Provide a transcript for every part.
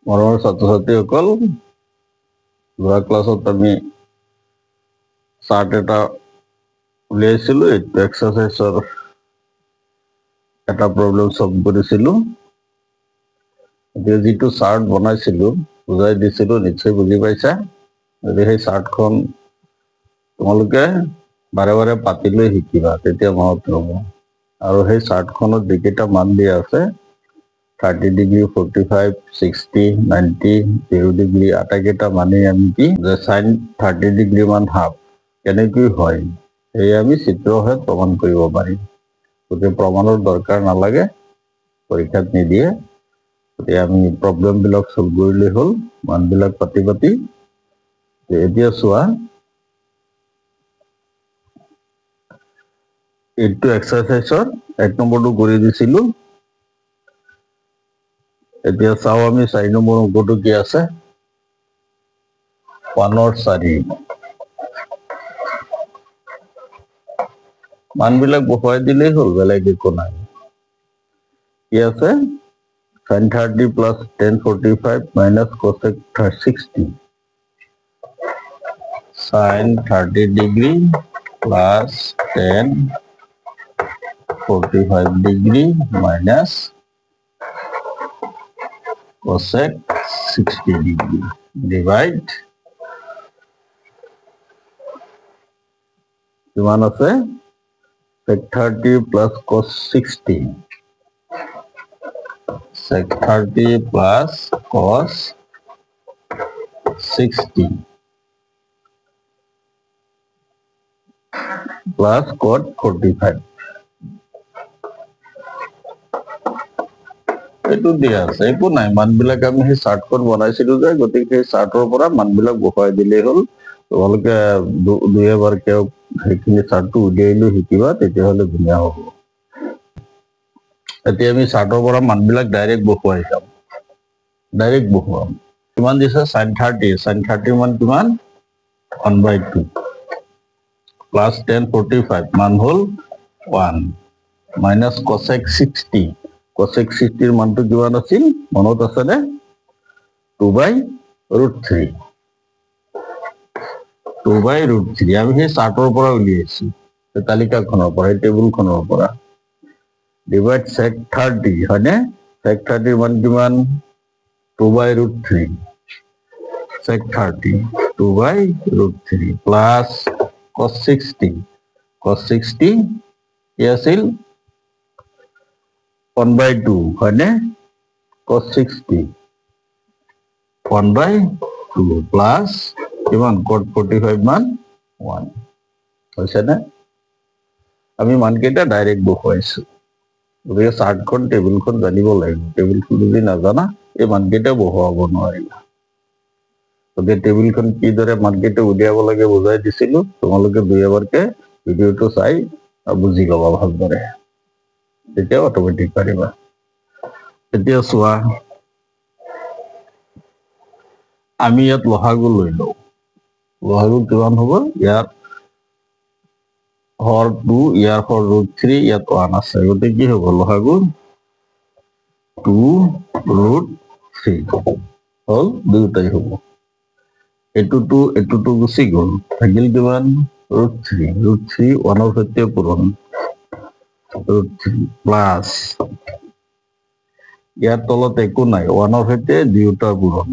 মৰমৰ ছাত্ৰ-ছাত্ৰীসকল, যোৱা ক্লাছত আমি চাৰ্ট এটা উলিয়াইছিলো। এইটো এক্সাৰচাইজৰ এটা প্ৰব্লেম সলভ কৰিছিলো। এতিয়া যিটো চাৰ্ট বনাইছিলো, বুজাই দিছিলো, নিশ্চয় বুজি পাইছা। যদি সেই চাৰ্টখন তোমালোকে বাৰে বাৰে পাতি লৈ শিকিবা, তেতিয়া মনত ৰব। আৰু সেই চাৰ্টখনত যিকেইটা মান দিয়া আছে 30 ডিগ্ৰী, 45, 60, 90, 0 ডিগ্ৰী, আটাইকেইটা মানেই আমি কি যে sin 30 ডিগ্ৰী মান হাফ কেনেকৈ হয় সেয়ে আমি চিত্ৰহে প্ৰমাণ কৰিব পাৰিম। গতিকে প্ৰমাণৰ দৰকাৰ নালাগে, পৰীক্ষাত নিদিয়ে। গতিকে আমি প্ৰব্লেমবিলাক সলভ কৰিলেই হ'ল, মানবিলাক পাতি পাতি। এতিয়া চোৱা, এইটো এক্সাৰচাইজত 1 নম্বৰটো কৰি দিছিলো। এতিয়া চাও আমি 4 নম্বৰ অংকটো কি আছে। 1/4 মানবিলাক বহুৱাই দিলেই হ'ল, বেলেগ একো নাই। কি আছে? sin 30 plus tan 45 minus cosec 60. sin 30 degree plus tan 45 degree minus cosec 60 degree. Divide. কিমান আছে? sec 30 plus cos 60. sec 30 plus cos 60 plus cot 45. এইটো দিয়া আছে, একো নাই। মানবিলাক আমি সেই চাৰ্টখন বনাইছিলো যে, গতিকে সেই চাৰ্টৰ পৰা মানবিলাক বহুৱাই দিলেই হ'ল। তোমালোকে দুই এবাৰকে সেইখিনি চাৰ্টটো উলিয়াই লৈ শিকিবা, তেতিয়াহ'লে ধুনীয়া হ'ব। এতিয়া আমি চাৰ্টৰ পৰা মানবিলাক ডাইৰেক্ট বহুৱাই যাম। ডাইৰেক্ট বহুৱাম। কিমান দিছে? sin 30। sin 30 মান কিমান? 1/2 প্লাছ tan 45 মান হ'ল 1 মাইনাছ cosec 60। cosec 60ৰ মানটো কিমান আছিল মনত আছেনে? 2/√3। 2/√3 আমি সেই চাৰ্টৰ পৰা উলিয়াইছো, সেই তালিকাখনৰ পৰা, সেই টেবুলখনৰ পৰা। ডিভাইড sec 30, হয়নে? sec 30ৰ মান কিমান? 2/√3। sec 30 2/√3 plus cos 60। cos 60 কি আছিল? 1/2, হয়নে? cos 60 1/2 প্লাছ কিমান? cot 45 মান 1 হৈছেনে? আমি মানকেইটা ডাইৰেক্ট বহুৱাইছো। গতিকে চাৰ্টখন, টেবুলখন জানিব লাগিব। টেবুলখন যদি নাজানা এই মানকেইটা বহুৱাব নোৱাৰিবা। গতিকে টেবুলখন কিদৰে মানকেইটা উলিয়াব লাগে বুজাই দিছিলো। তোমালোকে দুই এবাৰকে ভিডিঅ'টো চাই বুজি ল'বা ভালদৰে, তেতিয়া অট'মেটিক পাৰিবা। এতিয়া চোৱা, আমি ইয়াত লসাগু লৈ লওঁ। লসাগু কিমান হ'ব? ইয়াত হৰ 2, ইয়াৰ হৰ √3, ইয়াত 1 আছে। গতিকে কি হ'ব? লসাগু 2√3 হ'ল, দুয়োটাই হ'ব। এইটোতো গুচি গ'ল, থাকিল কিমান? √3। √3 1ৰ সৈতে পূৰণ, √3 প্লাছ ইয়াৰ তলত একো নাই, 1ৰ সৈতে দুয়োটা পূৰণ,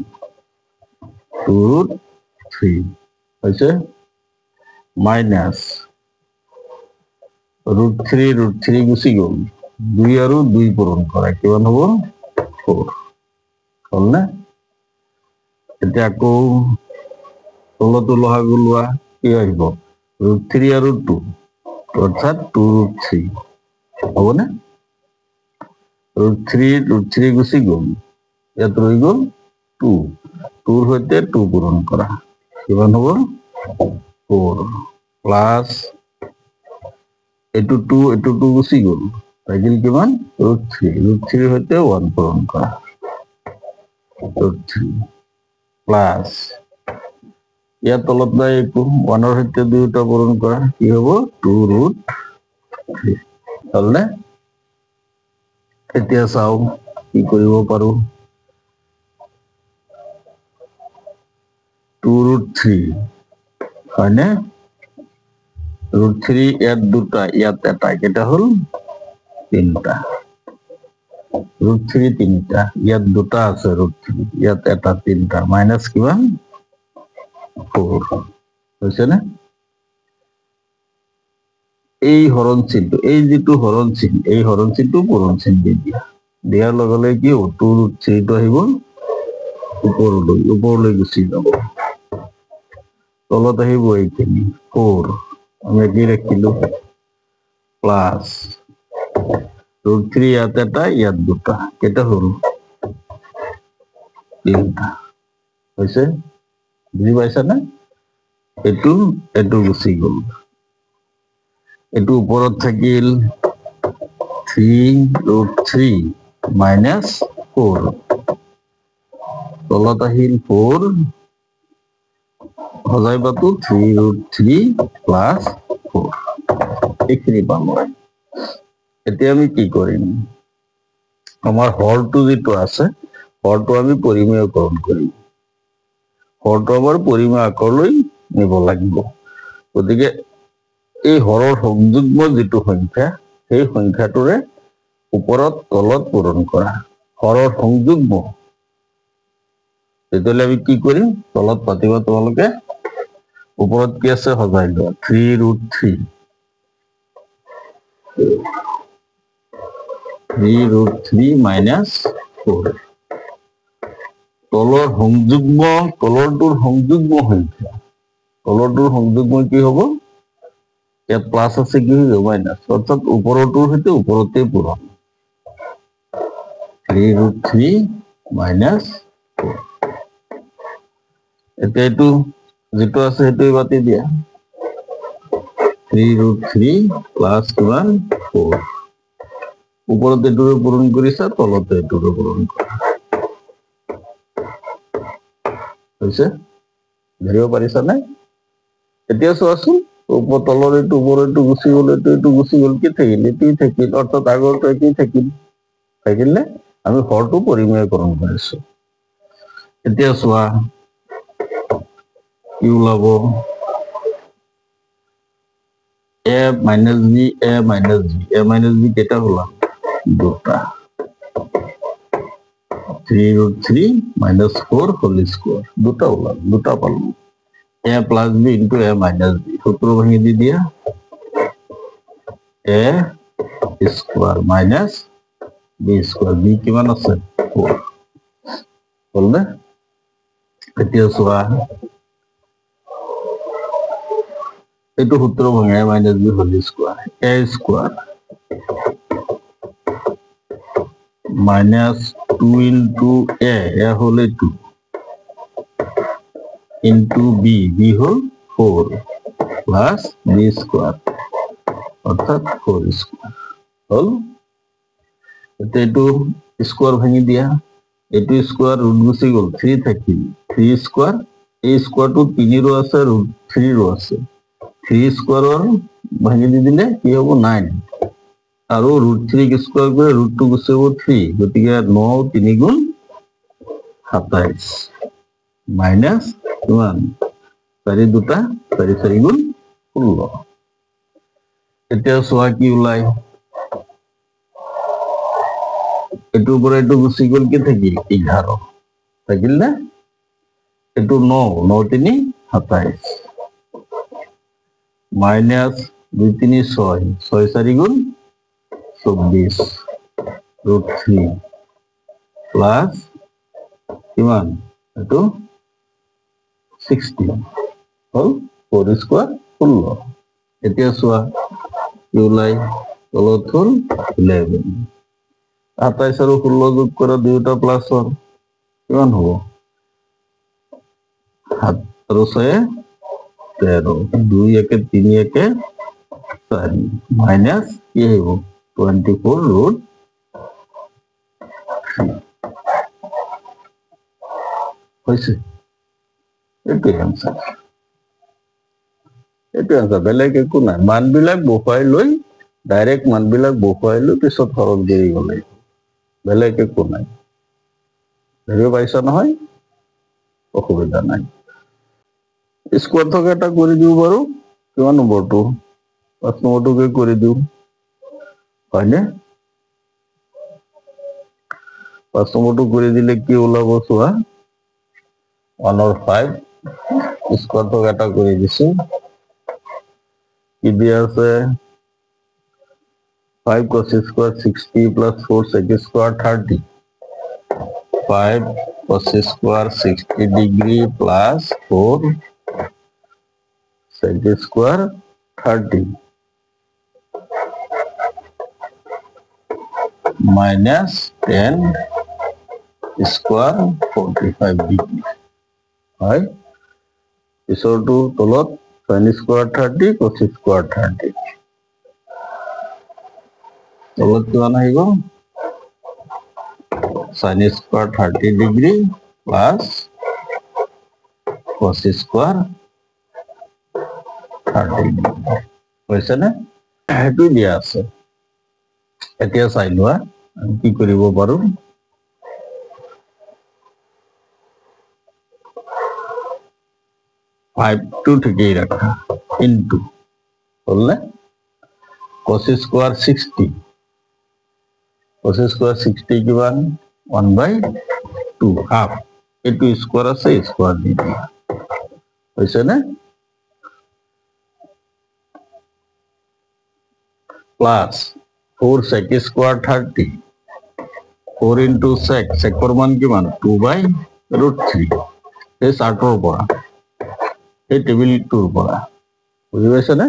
2√3 হৈছে, মাইনাছ √3 গুচি গ'ল, 2 আৰু 2 পূৰণ কৰা, কিমান হ'ব? 4 হ'ল নে? এতিয়া আকৌ তলতো লসাগু লোৱা, কি আহিব? √3 আৰু 2 অৰ্থাৎ 2√3 হ'বনে? √3 গুচি গ'ল, ইয়াত ৰৈ গ'ল 2, 2ৰ সৈতে 2 পূৰণ কৰা, কিমান হ'ব? 4 প্লাছ এইটো 2 গুচি গ'ল, থাকিল কিমান? √3ৰ সৈতে 1 পূৰণ কৰা, √3 প্লাছ ইয়াৰ তলত নাই একো, 1ৰ সৈতে দুয়োটা পূৰণ কৰা, কি হ'ব? 2√3 হ'লনে? এতিয়া চাওঁ কি কৰিব পাৰো। 2√3 হয়নে √3 ইয়াত দুটা ইয়াত এটা কেইটা হল তিনটা √3 তিনটা ইয়াত দুটা আছে √3 ইয়াত এটা তিনটা মাইনাস কিমান 4 হৈছে না এই হৰণ চিনটো এই যেটো হৰণ চিন এই হৰণ চিনটো পূৰণ চিন দি দিয়া দিয়াৰ লগে লগে কি হ'ব 2√3 টো আহিব ওপৰলৈ গুচি যাব তলত আহিব এইখিনি 4 আমি কি ৰাখিলো প্লাস √3 ইয়াত এটা ইয়াত দুটা কেইটা হল তিনটা হৈছে বুজি পাইছা না এটো গুচি গল এটো ওপৰত থাকিল 3√3 minus 4 তলত আহিল 4 হজাই বাটো 3√3 plus 4 এইখিনি পাম এতিয়া আমি কি কৰিম আমাৰ হৰটো যেটো আছে হৰটো আমি পৰিমেয়কৰণ কৰিম হৰটো আমাৰ পৰিমেয় আকাৰলৈ নিব লাগিব গতিকে এই হৰৰ সংযুগ্ম যেটো সংখ্যা সেই সংখ্যাটোৰে ওপৰত তলত পূৰণ কৰা হৰৰ সংযুগ্ম তেতিয়ালে আমি কি কৰিম তলত পাতিবা তোমালোকে ওপৰত কি আছে হজাই লোৱা 3√3 minus 4 তলৰ সংযুগ্ম তলৰটোৰ সংযুগ্ম সংখ্যা তলৰটোৰ সংযুগ্ম কি হ'ব ইয়াত প্লাস আছে কি হৈ যাব মাইনাস অৰ্থাৎ ওপৰটোৰ সৈতে ওপৰতে পূৰণ 3√3 minus 4 এতিয়া এইটো যেটো আছে সেইটো বাতি দিয়া 3√3 plus 4 ওপৰত এটোৰে পূৰণ কৰিছা তলতে এটোৰে পূৰণ কৰা হৈছে ধৰিব পাৰিছা নে এতিয়া চোৱাচোন ওপৰ তলৰ এটো ওপৰ এটো গুচি গল এটো গুচি গল কি থাকিল এটোই থাকিল অৰ্থাৎ আগৰটো কি থাকিল নে আমি হৰটো পৰিমেয়কৰণ কৰিছো এতিয়া চোৱা কি ওলাব a minus b কেটা হলাম দুটা 3√3 minus 4 whole square দুটা ওলাম দুটা পালাম a plus b into a minus b সূত্র ভাঙি দি দিয়া a square minus b square b কিমান আছে 4 হল না এতিয়া চোৱা এইটো সূত্র ভাঙে minus b whole square a square minus 2 into a হলে 2 into b হল 4 plus b square অর্থাৎ 4 square হল এটা এইটো স্কয়ার ভাঙি দিয়া এইটো স্কয়ার রুট গুচি গল 3 থাকিল 3 স্কয়ার এই স্কয়ারটো 3 ৰো আছে ৰুট 3 ৰো আছে 3 স্কয়াৰৰ ভাঙি দি দিলে কি হ'ব 9 আৰু ৰুট 3 কি স্কয়াৰ কৰে ৰুট 2 গুচি যাব 3 গতিকে 9 3 গুণ 27 মাইনাস 1 4 দুটা 4 গুণ 16 এতিয়া চোৱা কি ওলাই এটোৰ পৰা এটো গুচি গল কি থাকিল 11 থাকিল না এটো 9 9 3 27 মাইনাস 2 3 6 6 4 গুণ 24 root 3 plus কিমান এটো 16 হল 4 স্কয়ার 16 এতিয়া চোৱা কি ওলাই তলত হল 11 27 আৰু 16 যোগ কৰা দুটা প্লাস হল কিমান হ'ব 7 আৰু 6 13 2 একে 3 একে 4 মাইনাস কি হ'ব 24 root 3 হইছে এটো आंसर বেলেগ একো নাই মানবিলাক বহাই লৈ ডাইরেক্ট মানবিলাক বহাই লৈ পিছত হৰণ কৰি গলে বেলেগ একো নাই ধৰিব পাইছা নহয় অসুবিধা নাই স্কোয়াৰ থকা এটা কৰি দিব পাৰো কিমান নম্বৰটো 5 নম্বৰটোকে কৰি দিওঁ হয়নে 5 নম্বৰটো কৰি দিলে কি ওলাব চোৱা 1 or 5 স্কোয়াৰ থকা এটা কৰি দিছো কি দিয়া আছে 5 cos square 60 plus 4 sec square 30 5 cos square 60 degree plus 4 sec square 30 minus 10 square 45 degree হয় পিছৰটো তলত sin square 30 cos square 30 তলত কিমান আহিব sin square 30 degree plus cos square 30 degree হৈছে নে সেইটো দিয়া আছে এতিয়া চাই লোৱা আমি কি কৰিব পাৰো 5 to ঠিকই রাখা into বললে cos square 60 cos square 60 কিমান 1/2 half এটু স্কয়ার আছে স্কয়ার দি দিয়া হইছে না plus 4 sec square 30 4 into sec এর মান কিমান 2/√3 এই 60 পড়া এই টেবিল 2 পড়া বুঝি পাইছ না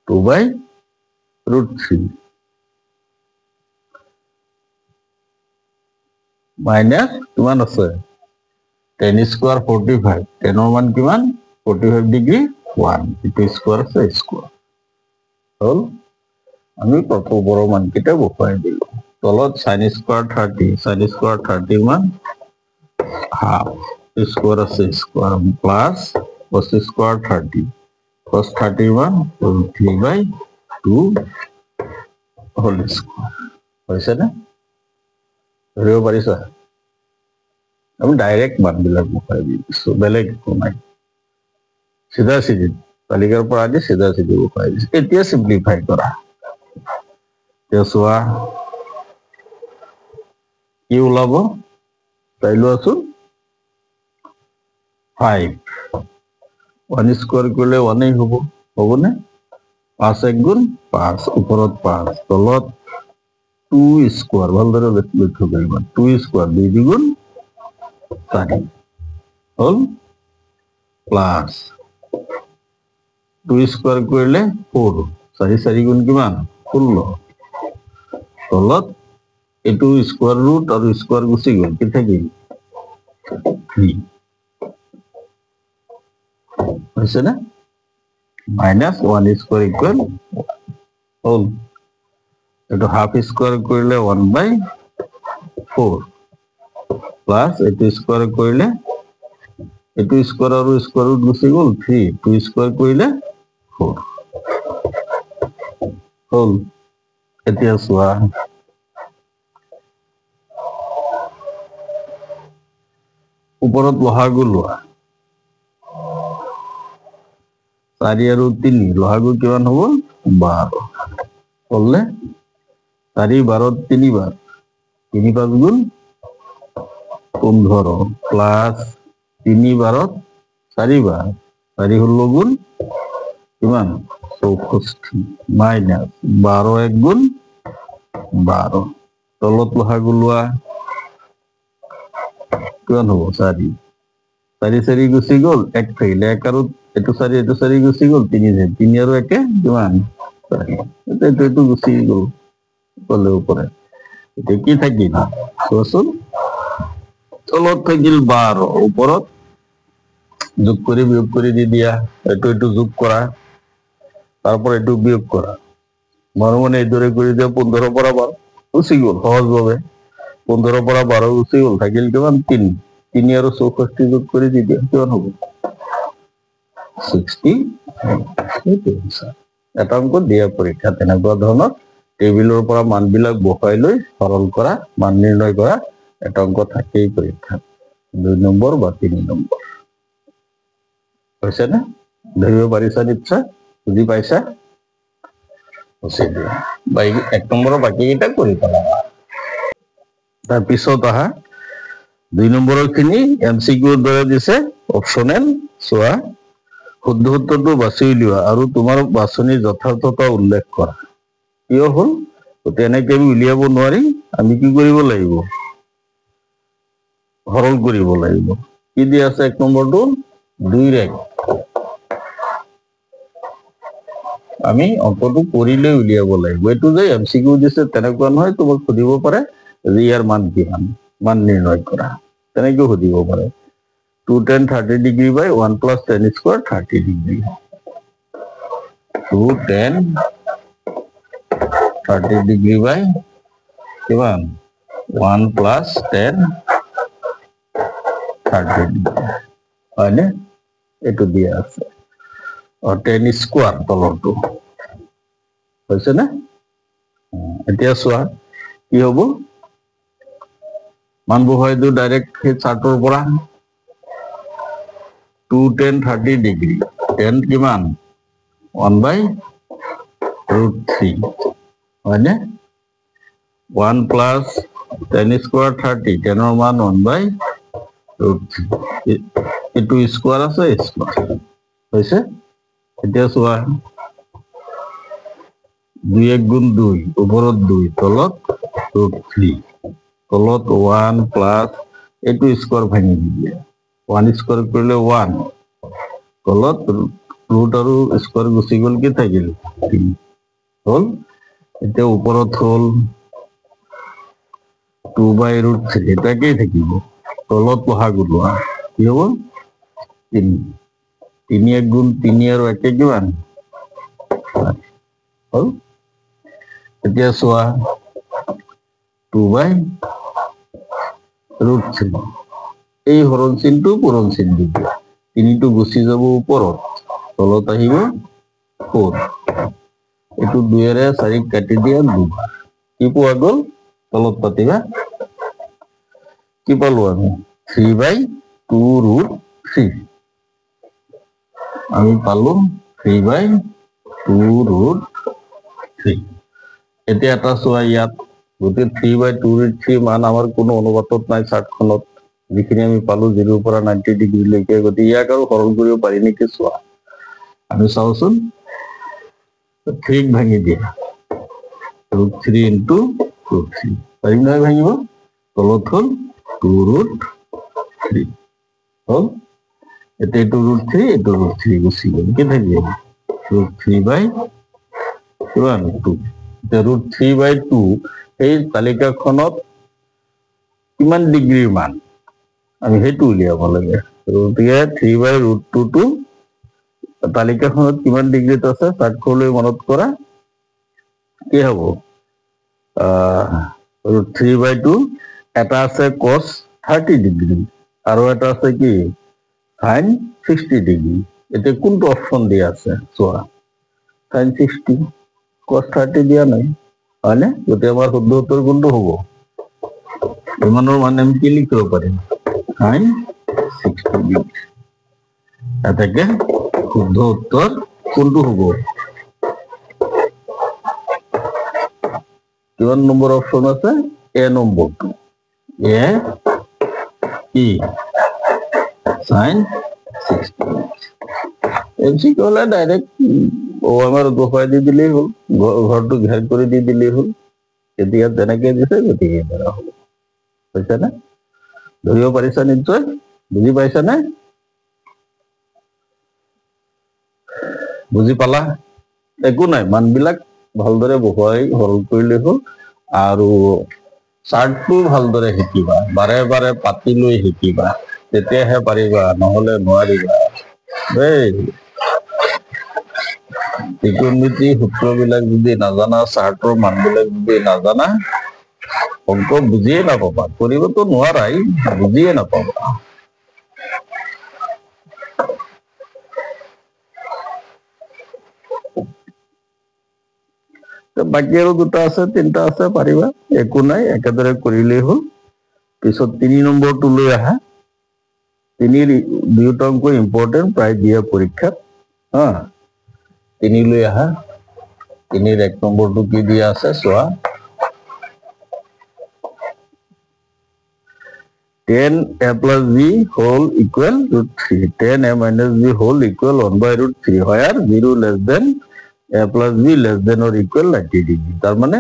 2/√3 মাইনাস কিমান আছে 10 স্কয়ার 45 10 এর মান কিমান 45 ডিগ্রি 1 এটা স্কয়ার আছে স্কয়ার হল আমি কত বড় মান কেটে বসাই দিল তলত sin square 30 sin square 30 এর মান হাফ স্কয়ার আছে square plus cos square 30 cos 30 এর মান 3/2 হোল স্কয়ার হইছে না ধৰিব পাৰিছা আমি ডাইৰেক্ট মান বিলাক বসাই দিছো বেলেগ কোনো নাই সিধা সিধি তালিকাৰ পৰা আদি সিধা সিধি বসাই দিছো এতিয়া সিম্পলিফাই কৰা চোৱা কি ওলাব চাই লোৱাচোন 5 1 স্কয়াৰ কৰিলে 1 এই হ'ব হ'বনে 5 এক গুণ 5 ওপৰত 5 তলত 2 স্কয়াৰ ভালদৰে লক্ষ্য কৰিবা 2 স্কয়াৰ 2 দ্বিগুণ 4 হল প্লাস 2 স্কয়াৰ কৰিলে 4 4 4 গুণ কিমান 16 তলত এটু স্কয়ার রুট আর স্কয়ার গুছি গল কি থাকিল 3 হইছে না মাইনাস 1 স্কয়ার ইকুয়াল হোল এটু হাফ স্কয়ার কৰিলে 1/4 প্লাস এটু স্কয়াৰ কৰিলে এটু স্কয়াৰ আৰ স্কয়াৰ ৰুট গুছি গল 3 2 স্কয়াৰ কৰিলে 4 হোল এতিয়া চোৱা ওপৰত লহাগু লোৱা 4 আৰু 3 লহাগু কিমান হ'ব 12 হলনে 4 12 3 বাৰ 3 5 গুণ 15 প্লাস 3 12 4 বাৰ 4 16 গুণ কিমান 64 মাইনাস 12 এক গুণ 12 তলত লহাগু লোৱা কিমান হ'ব 4 4 4 গুছি গল এক থাকিলে এক আৰু এটু 4 গুছি গল 3 যে 3 আৰু একে কিমান 4 এটু গুছি গল বলে উপৰে এটা কি থাকিল চোৱাচোন তলত থাকিল 12 ওপৰত যোগ কৰি বিয়োগ কৰি দি দিয়া এটু যোগ কৰা তাৰপৰ এটু বিয়োগ কৰা মানে এই দৰে কৰে দিয়ে 15 পৰা 12 গুছি গল সহজভাবে 15 পৰা 12 গুছি গল থাকিল কিমান 3 3 আৰু 64 যোগ কৰি দি দিয়া কিমান হ'ব 60 এটা অঙ্ক দিয়া পৰীক্ষা তেনেকুৱা ধৰণৰ টেবিলৰ পৰা মানবিলাক বহাই লৈ সৰল কৰা মান নিৰ্ণয় কৰা এটা অঙ্ক থাকেই পৰীক্ষা 2 নম্বৰ বা 3 নম্বৰ হৈছে না ধৰিব পাৰিছা নিশ্চয়, বুজি পাইছা? এক নম্বৰৰ বাকীকেইটা কৰি পেলাবা। তাৰপিছত আহা 2 নম্বৰৰ খিনি MCQৰ দৰে দিছে, অপচনেল। চোৱা, শুদ্ধ উত্তৰটো বাছি উলিওৱা আৰু তোমাৰ বাছনিৰ যথাৰ্থতা উল্লেখ কৰা। কিয় হ'ল? তেনেকে আমি উলিয়াব নোৱাৰি, আমি কি কৰিব লাগিব? সৰল কৰিব লাগিব। কি দি আছে 1 নম্বৰটো? 2 ৰেখ। আমি অংকটো কৰিলৈ উলিয়াব লাগিব। এইটো যে MCQ দিছে তেনেকুৱা নহয়, তোমাক সুধিব পাৰে যে ইয়াৰ মান কিমান, মান নিৰ্ণয় কৰা, তেনেকৈ সুধিব পাৰে। 2 tan 30 degree by 1 plus tan square 30 degree. 2 tan 30 degree by কিমান? 1 plus tan 30 ডিগ্ৰী, হয়নে? এইটো দিয়া আছে। tan স্কোৱাৰ তলৰটো হৈছে নে? এতিয়া চোৱা কি হ'ব, মান বহুৱাই দিওঁ ডাইৰেক্ট সেই চাৰ্টৰ পৰা। 2 tan 30 ডিগ্ৰী, tan কিমান? 1/√3, হয়নে? 1 plus tan স্কোৱাৰ 30, tanৰ মান 1/√3, এইটো স্কোৱাৰ আছে, স্কোৱাৰ হৈছে। এতিয়া চোৱা, 2 1 গুণ 2, ওপৰত 2, তলত √3, তলত 1 প্লাছ এইটো স্কোৱাৰ ভাঙি দিলে, 1 স্কোৱাৰ কৰিলে 1, তলত ৰুট আৰু স্কোৱাৰ গুচি গ'ল, কি থাকিল? 3 হ'ল। এতিয়া ওপৰত হ'ল 2/√3, এটাকেই থাকিব, তলত বহাগ ওলোৱা, কি হ'ব? 3, 3 1 গুণ 3 আৰু 1 কিমান? হ'ল। এতিয়া চোৱা 2/√3, এই হৰণ চিনটো পূৰণ চিন দিব, 3টো গুচি যাব ওপৰত, তলত আহিব 4, এইটো 2ৰে 4ক কাটি দিয়া 2, কি পোৱা গ'ল? তলত পাতিবা, কি পালো আমি? 3/2√3, আমি পালো 3/2√3। এতিয়া এটা চোৱা, ইয়াত গোটেই 3/2√3 মান আমাৰ কোনো অনুপাতত নাই চাৰ্টখনত, যিখিনি আমি পালো 0ৰ পৰা 90 ডিগ্ৰীলৈকে। গতিকে ইয়াক আৰু সৰল কৰিব পাৰি নেকি? চোৱা, আমি চাওচোন, 3ক ভাঙি দিয়া, √3 into √3, পাৰিম নহয় ভাঙিব? তলত হ'ল 2√3 হ'ল। এতিয়া এইটো √3, এইটো √3 গুচি গ'ল, কি থাকিব? √3/2। এতিয়া √3/2 সেই তালিকাখনত কিমান ডিগ্ৰীৰ মান, আমি সেইটো উলিয়াব লাগে। গতিকে 3/√2টো তালিকাখনত কিমান ডিগ্ৰীত আছে চাৰ্টখনলৈ মনত কৰা, কি হ'ব? √3/2, এটা আছে cos 30 ডিগ্ৰী আৰু এটা আছে কি? sin 60 degree. এতিয়া কোনটো অপশ্যন দিয়া আছে চোৱা, sin 60, cos 30 দিয়া নাই, হয়নে? গতিকে আমাৰ শুদ্ধ উত্তৰ কোনটো হ'ব? ইমানৰ মানে আমি কি লিখিব পাৰিম? sin 60 degree. এটাকে শুদ্ধ উত্তৰ কোনটো হ'ব? কিমান নম্বৰ অপশ্যন আছে? এ নম্বৰটো। এ কি? sin 60 degree. MCQ হ'লে ডাইৰেক্ট আমাৰ দেখুৱাই দি দিলেই হ'ল, ঘৰটো ঘেৰ কৰি দি দিলেই হ'ল। এতিয়া তেনেকে দিছে, গতিকে ধৰা হ'ব, হৈছে নে? ধৰিব পাৰিছা নিশ্চয়, বুজি পাইছানে? বুজি পালা? একো নাই, মানবিলাক ভালদৰে বহুৱাই সৰল কৰিলে হ'ল। আৰু চাৰ্টটো ভালদৰে শিকিবা, বাৰে বাৰে পাতি লৈ শিকিবা, তেতিয়াহে পাৰিবা, নহ'লে নোৱাৰিবা দেই। ত্ৰিকোণমিতি সূত্ৰবিলাক যদি নাজানা, চাৰ্টৰ মানবিলাক যদি নাজানা, অংক বুজিয়ে নাপাবা, কৰিবতো নোৱাৰাই, বুজিয়ে নাপাবা। বাকী আৰু 2টা আছে, 3টা আছে, পাৰিবা, একো নাই, একেদৰে কৰিলেই হ'ল। পিছত 3 নম্বৰটো লৈ আহা। 3ৰ 2টা অংক ইম্পৰ্টেণ্ট, প্ৰায় দিয়ে পৰীক্ষাত। হা 3 লৈ আহা 3 এক নম্বৰটো কি দিয়া আছে চোৱা 10a plus b whole equal root 3 10a minus b whole equal 1 by root 3 where 0 less than a plus b less than or equal 90 degree তার মানে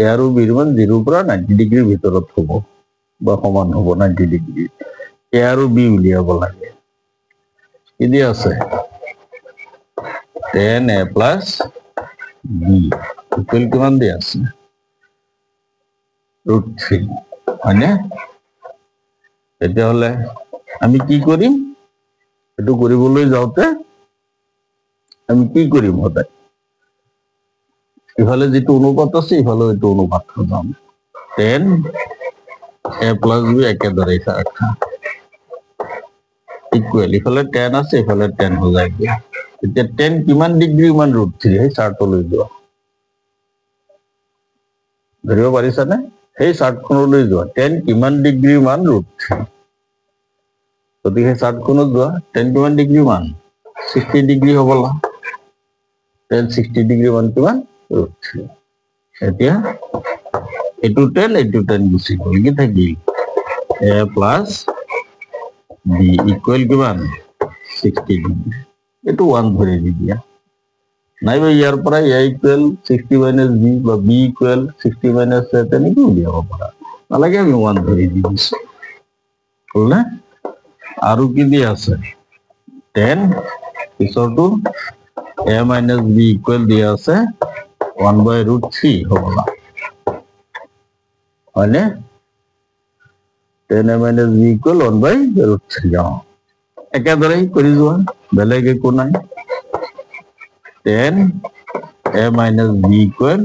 a আৰু b ৰ মান 0 পৰা 90 ডিগ্ৰী ভিতৰত হ'ব বা সমান হ'ব 90 ডিগ্ৰী a আৰু b উলিয়াব লাগে কি দিয়া আছে 10a plus b equal কিমান দিয়া আছে root 3 হয়নে তেতিয়াহলে আমি কি কৰিম এটো কৰিবলৈ যাওতে আমি কি কৰিম হতাই ইফালে যেটো অনুপাত আছে ইফালে এটো অনুপাত যাম 10 a plus b একেদৰে থাকা ইকুয়াল ইফালে 10 আছে ইফালে 10 হৈ যায় এতিয়া 10 কিমান ডিগ্ৰী মান ৰুট 3 হে চাৰ্টলৈ যোৱা ধৰিব পাৰিছানে সেই চাৰ্টখনলৈ যোৱা 10 কিমান ডিগ্ৰী মান ৰুট 3 যদি সেই চাৰ্টখনত যোৱা 10 কিমান ডিগ্ৰী মান 60 ডিগ্ৰী হ'বলা 10 60 ডিগ্ৰী মান কিমান ৰুট 3 এতিয়া এটো 10 গুছি গ'ল কি থাকিল a plus b equal কিমান 60 ডিগ্ৰী এটো 1 ধৰি দিয়া নাইবা ইয়াৰ পৰা a equal 60 minus b বা b equal 60 minus 7 এনেকৈ উলিয়াব পাৰা নালাগে আমি 1 ধৰি দিছো হ'ল না আৰু কি দি আছে 10 পিছৰটো a minus b equal দিয়া আছে 1 by root 3 হ'বলা হয়নে 10a minus b equal 1 by root 3 যাও একেদৰে কৰি যোৱা বেলেগ একো নাই 10 a minus b equal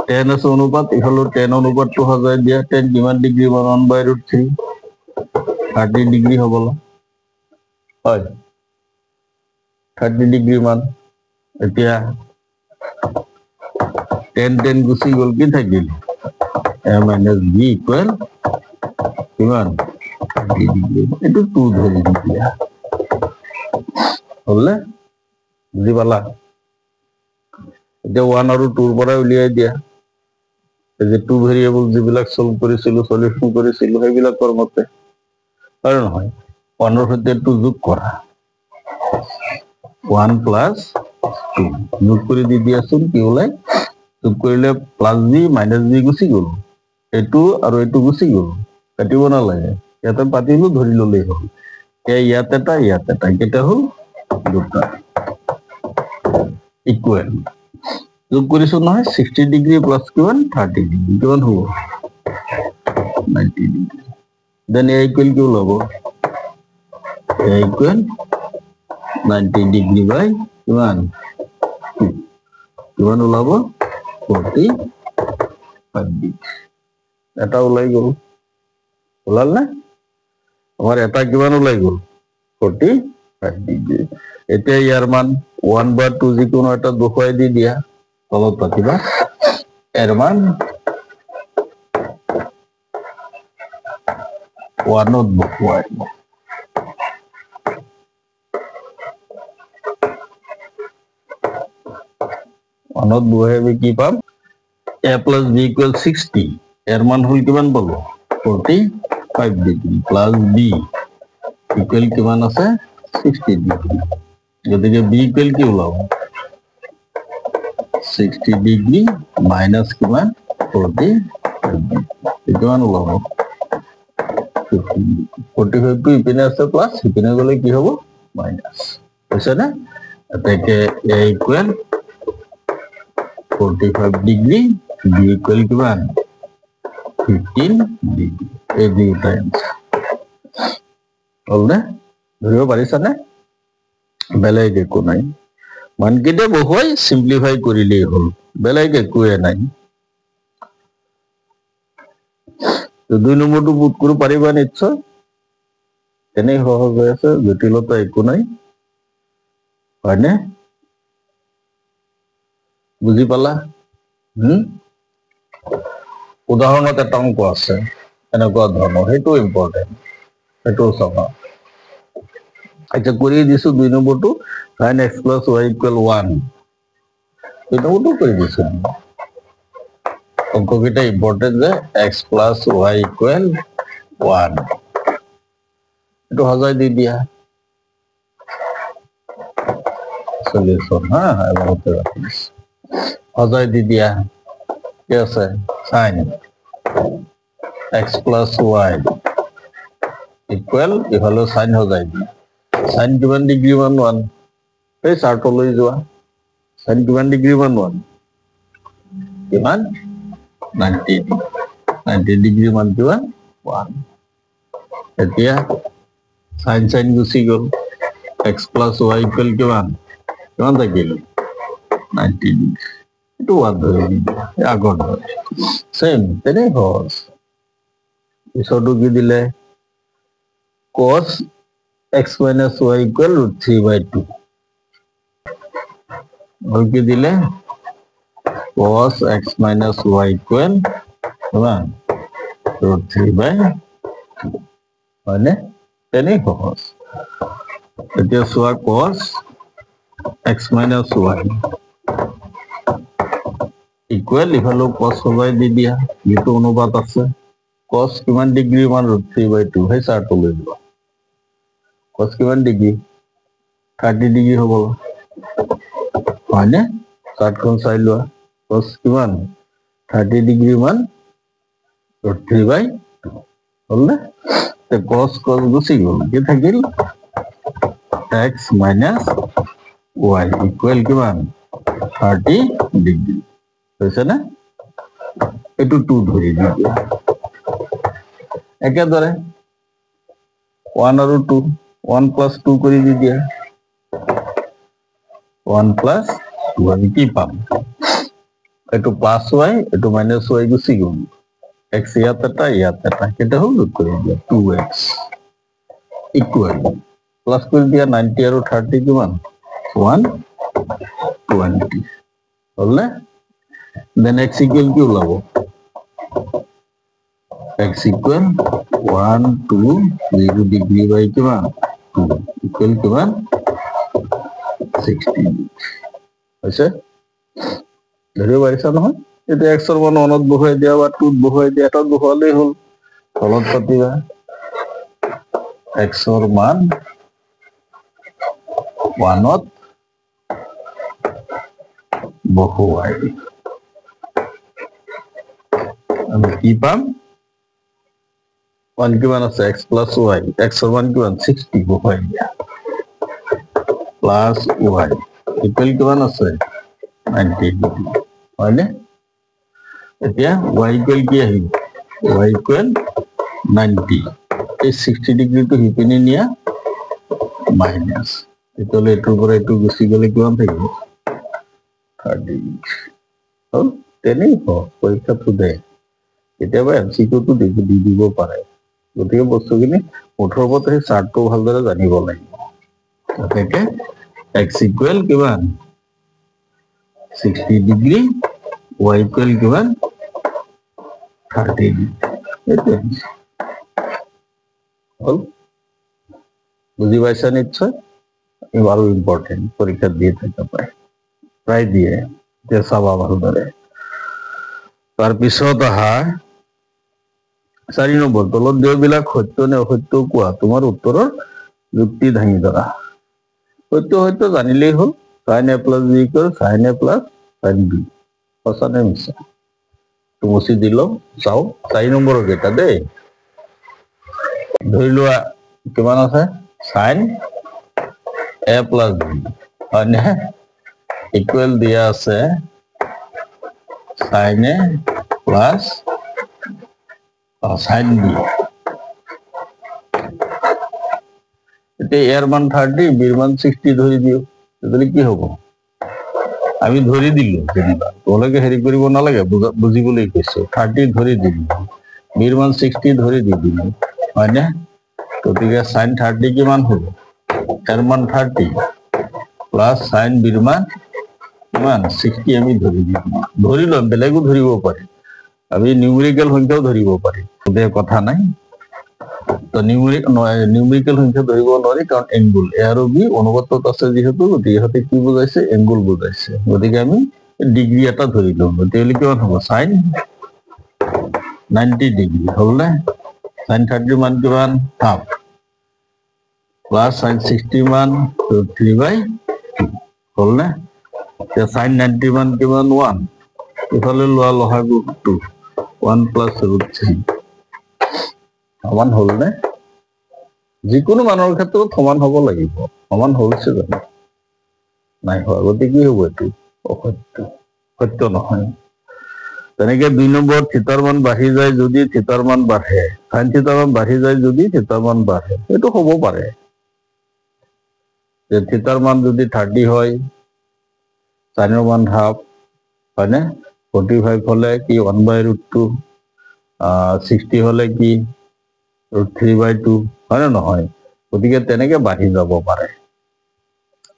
10 আছে অনুপাত ইফালে 10 অনুপাতটো হজাই দিয়া 10 কিমান ডিগ্ৰী মান 1 by root 3 30 ডিগ্ৰী হ'বলা হয় 30 ডিগ্ৰী মান এতিয়া 10 গুছি গ'ল কি থাকিল a minus b equal কিমান 30 ডিগ্ৰী এটো 2 ধৰি দিয়া হ'লে বুজি পালা এতিয়া 1 আৰু 2 ৰ পৰা উলিয়াই দিয়া এই যে 2 ভেৰিয়েবল যিবিলাক সলভ কৰিছিলো সলিউশন কৰিছিলো সেইবিলাকৰ মতে আৰু নহয় 1 ৰ সৈতে 2 যোগ কৰা 1 plus 2 যোগ কৰি দি দিয়াচোন কি ওলাই যোগ কৰিলে প্লাস b মাইনাস b গুছি গ'ল এটো আৰু এটো গুছি গ'ল কাটিব নালাগে ইয়াতে পাতিলো ধৰি ললেই হ'ল ইয়াত এটা কেটা হ'ল দুটা ইকুয়াল যোগ কৰিছো নহয় 60 ডিগ্ৰী প্লাস কিমান 30 ডিগ্ৰী কিমান হ'ব 90 ডিগ্ৰী দেন a equal কি ওলাব a equal 90 ডিগ্ৰী বাই কিমান কিমান ওলাব 45 ডিগ্ৰী এটা ওলাই গ'ল ওলাল না আমাৰ এটা কিমান ওলাই গ'ল 45 ডিগ্ৰী এতিয়া ইয়াৰ মান 1 বা 2 যিকোনো এটা দুখুৱাই দি দিয়া তলত পাতিবা এৰ মান 1 ত দুখুৱাই অনত বহাইবে কি পাম a plus b equal 60 এৰ মান হল কিমান পাবো 45 ডিগ্ৰী প্লাস b equal কিমান আছে 60 ডিগ্ৰী গতিকে b equal কি ওলাব 60 ডিগ্ৰী মাইনাস কিমান 45 কিমান ওলাব 45 টো ইপিনে আছে প্লাস ইপিনে গলে কি হ'ব মাইনাস বুঝছ না এটাকে a equal 45 degree b equal কিমান 15 ডিগ্ৰী এই দুটা আনসাৰ হল না ধৰিব পাৰিছানে বেলেগ একো নাই মানকেইটা বহুৱাই সিম্পলিফাই কৰিলেই হ'ল বেলেগ একোৱে নাই তো 2 নম্বৰটো পুট কৰিব পাৰিবা নিশ্চয় এনেই সহজ হৈ আছে জটিলতা একো নাই হয়নে বুজি পালা উদাহৰণত এটা অংক আছে এনেকুৱা ধৰণৰ সেইটো ইম্পৰ্টেন্ট সেইটো চাবা আচ্ছা কৰি দিছো 2 নম্বৰটো sin x plus y equal 1 2 নম্বৰটো কৰি দিছো অঙ্ককেইটা ইম্পর্টেন্ট যে x plus y equal 1 এটো হজাই দি দিয়া সলিউশন হ্যাঁ এবারতে রাখিস হজাই দি দিয়া কি আছে sin x plus y equal ইফালে sin হজাই দি sin কিমান ডিগ্ৰী মান 1 এই চাৰ্ট লৈ যোৱা sin কিমান ডিগ্ৰী মান 1 কিমান 90 ডিগ্ৰী মান কিমান 1 এতিয়া sin গুচি গ'ল x plus y equal কিমান থাকিল 90 ডিগ্ৰী এটো 1 ধৰি দিলে আগৰ সেম তেনে হস পিছতো কি দিলে cos x minus y equal √3/2 और কি দিলে cos x minus y equal √3/2 মানে তেনে সহজ এতিয়া সোয়া cos x minus y equal ইফালো cos হবাই দি দিয়া যেটো অনুপাত আছে cos কিমান ডিগ্ৰী মান √3/2 হে চাৰ্ট লৈ যোৱা cos কিমান ডিগ্ৰী 30 ডিগ্ৰী হ'ব মানে চাৰ্টখন চাই লোৱা cos কিমান 30 ডিগ্ৰী মান √3/2 হ'ল না তে cos গুচি গ'ল কি থাকিল x minus y equal কিমান 30 ডিগ্ৰী হৈছে না এটো 2 ধৰি দিয়া একেদৰে 1 আৰু 2 1 plus 2 কৰি দি দিয়া 1 plus 2 আমি কি পাম এটো প্লাস y এটো মাইনাস y গুচি গ'ল x ইয়াত এটা কেটা হল যোগ কৰি দিয়া 2x ইকুয়াল প্লাস কৰি দিয়া 90 আৰু 30 কিমান 120 হল না দেন x ইকুয়াল কি ওলাব x equal 1 2 0 ডিগ্ৰী বাই কিমান 2 ইকুয়াল কিমান 60 আছে ধৰিব পাৰিছা নহয় এটা x ৰ মান 1 ত বহাই দিয়া বা 2 ত বহাই দিয়া এটা বহালেই হল তলত পাতিবা x ৰ মান 1 ত বহুৱাই আমি কি পাম 1 কিমান আছে x plus y x ৰ মান কিমান 60 বহাই দিয়া plus y ইকুয়াল কিমান আছে 90 ডিগ্ৰী হয়নে এতিয়া y ইকুয়াল কি আহিব y ইকুয়াল 90 এই 60 ডিগ্ৰী তো হিপিনি নিয়া মাইনাস এতলে এটোৰ পৰা এটো গুচি গলে কিমান থাকিব 30 হল তেনে পৰীক্ষাটো দে কেতিয়াবা এমসিকিউ তো দি দিব পাৰে গতিকে বস্তুখিনি মুঠৰ ওপৰত এই চাৰ্টটো ভালদৰে জানিব লাগিব গতিকে x ইকুয়াল কিমান 60 ডিগ্ৰী y ইকুয়াল কিমান 30 ডিগ্ৰী এটো হল বুজি পাইছা নিশ্চয় এবাৰো ইম্পৰ্টেন্ট পৰীক্ষা দিয়ে থাকে প্ৰায় দিয়ে যে চাবা ভালদৰে তাৰ পিছত আহা 4 নম্বৰ তলত দেওবিলাক সত্য নে অসত্য কোৱা তোমাৰ উত্তৰৰ যুক্তি দাঙি ধৰা সত্য জানিলেই হল sin a plus b equal sin a plus sin b সঁচা নে মিছা মুছি দিলো চাও 4 নম্বৰৰ কেটা দেই ধৰি লোৱা কিমান আছে sin a plus b মানে ইকুয়াল দিয়া আছে sin a plus sin b এতে এর মান 30 বির মান 60 ধৰি দিও তাহলে কি হ'ব আমি ধৰি দিলো যেনিবা তোলকে হেৰি কৰিব নালাগে বুজিবলৈ কৈছো 30 ধৰি দিলো বিৰ মান 60 ধৰি দিলো হয়নে গতিকে sin 30 কিমান হ'ব এৰ মান 30 প্লাস sin বিৰ মান কিমান 60 আমি ধৰি লম বেলেগো ধৰিব পাৰি আমি নিউমেৰিকেল সংখ্যাও ধৰিব পাৰি তে কথা নাই তো নিউমেৰিকেল সংখ্যা ধৰিব নোৱাৰি কাৰণ এংগুল এ আৰু বি অনুপাতত আছে যিহেতু গতিকে ইহঁতে কি বুজাইছে এংগুল বুজাইছে গতিকে আমি ডিগ্ৰী এটা ধৰিলো তেতিয়াহ'লে কিমান হ'ব sin 90 ডিগ্ৰী হ'লনে sin 30 মান কিমান হাফ প্লাস sin 60 মান √3/2 হ'লনে এতিয়া sin 90 মান কিমান 1 ইফালে লোৱা লসাগু 2 1 + √3 সমান হ'লনে যিকোনো মানৰ ক্ষেত্ৰত সমান হ'ব লাগিব সমান হৈছে জানো নাই হোৱা গতিকে কি হ'ব এইটো অসত্য সত্য নহয় তেনেকে 2 নম্বৰত থিতাৰ মান বাঢ়ি যায় যদি থিতাৰ মান বাঢ়ে sin থিতাৰ মান বাঢ়ি যায় যদি থিতাৰ মান বাঢ়ে এইটো হ'ব পাৰে যে থিতাৰ মান যদি 30 হয় sin ৰ মান হাফ হয়নে 45 হলে কি 1/√2 60 হলে কি √3/2 হয় না নহয় গতিকে তেনেকে বাঢ়ি যাব পাৰে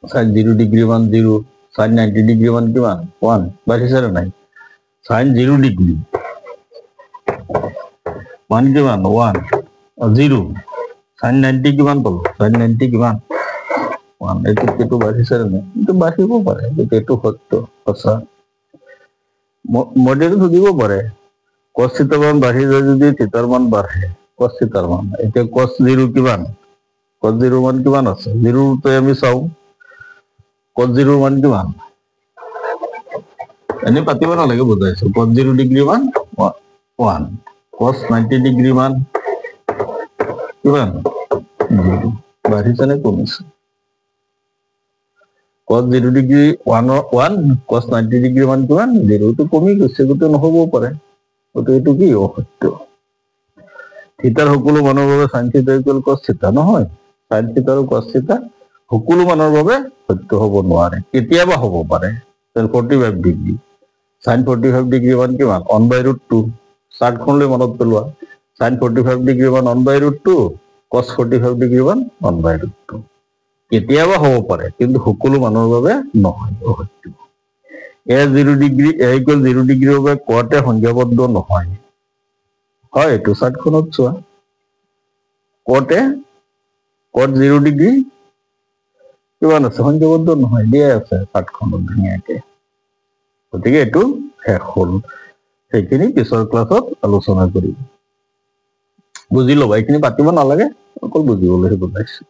sin 0 ডিগ্ৰী মান 0 sin 90 ডিগ্ৰী মান কিমান 1 বাঢ়িছে না নাই sin 0 ডিগ্ৰী মান কিমান 1 0 sin 90 কিমান পালো sin 90 কিমান 1 এইটো বাঢ়িছে না নাই এইটো বাঢ়িব পাৰে এইটো সত্য সঁচা মডেলটো সুধিব পাৰে cos থিতাৰ মান বাঢ়ি যায় যদি থিতাৰ মান বাঢ়ে cos থিতাৰ মান এতিয়া cos 0 কিমান cos 0 মান কিমান আছে 0 তে আমি চাও cos 0 মান কিমান এনে পাতিব নালাগে বুজাইছো cos 0 ডিগ্ৰী মান 1 cos 90 ডিগ্ৰী মান কিমান 0 বাঢ়িছে নে কমিছে cos 0 ডিগ্ৰী 1 cos 90 ডিগ্ৰী মান কিমান 0 টো কমি গৈছে গতিকে নহ'ব পাৰে গতিকে এইটো কি অসত্য থিতাৰ সকলো মানৰ বাবে sin থিতা = cos থিতা নহয় sin থিতা আৰু cos থিতা সকলো মানৰ বাবে সত্য হ'ব নোৱাৰে কেতিয়াবা হ'ব পাৰে 45 ডিগ্ৰী sin 45 ডিগ্ৰী মান কিমান 1/√2 60খনলৈ মনত পেলোৱা sin 45 ডিগ্ৰী মান 1/√2 cos 45 ডিগ্ৰী মান 1/√2 কেতিয়াবা হ'ব পাৰে কিন্তু সকলো মানৰ বাবে নহয় অসত্য এ 0 ডিগ্ৰী এ = 0 ডিগ্ৰীৰ বাবে কোৱাতে সংখ্যাবদ্ধ নহয় হয় এইটো চাৰ্টখনত চোৱা কোৱাতে cot 0 ডিগ্ৰী কিমান আছে সংখ্যাবদ্ধ নহয় দিয়া আছে চাৰ্টখনত ধুনীয়াকে গতিকে এইটো শেষ হ'ল সেইখিনি পিছৰ ক্লাছত আলোচনা কৰিম বুজি ল'বা এইখিনি পাতিব নালাগে অকল বুজিবলৈ বুজাইছো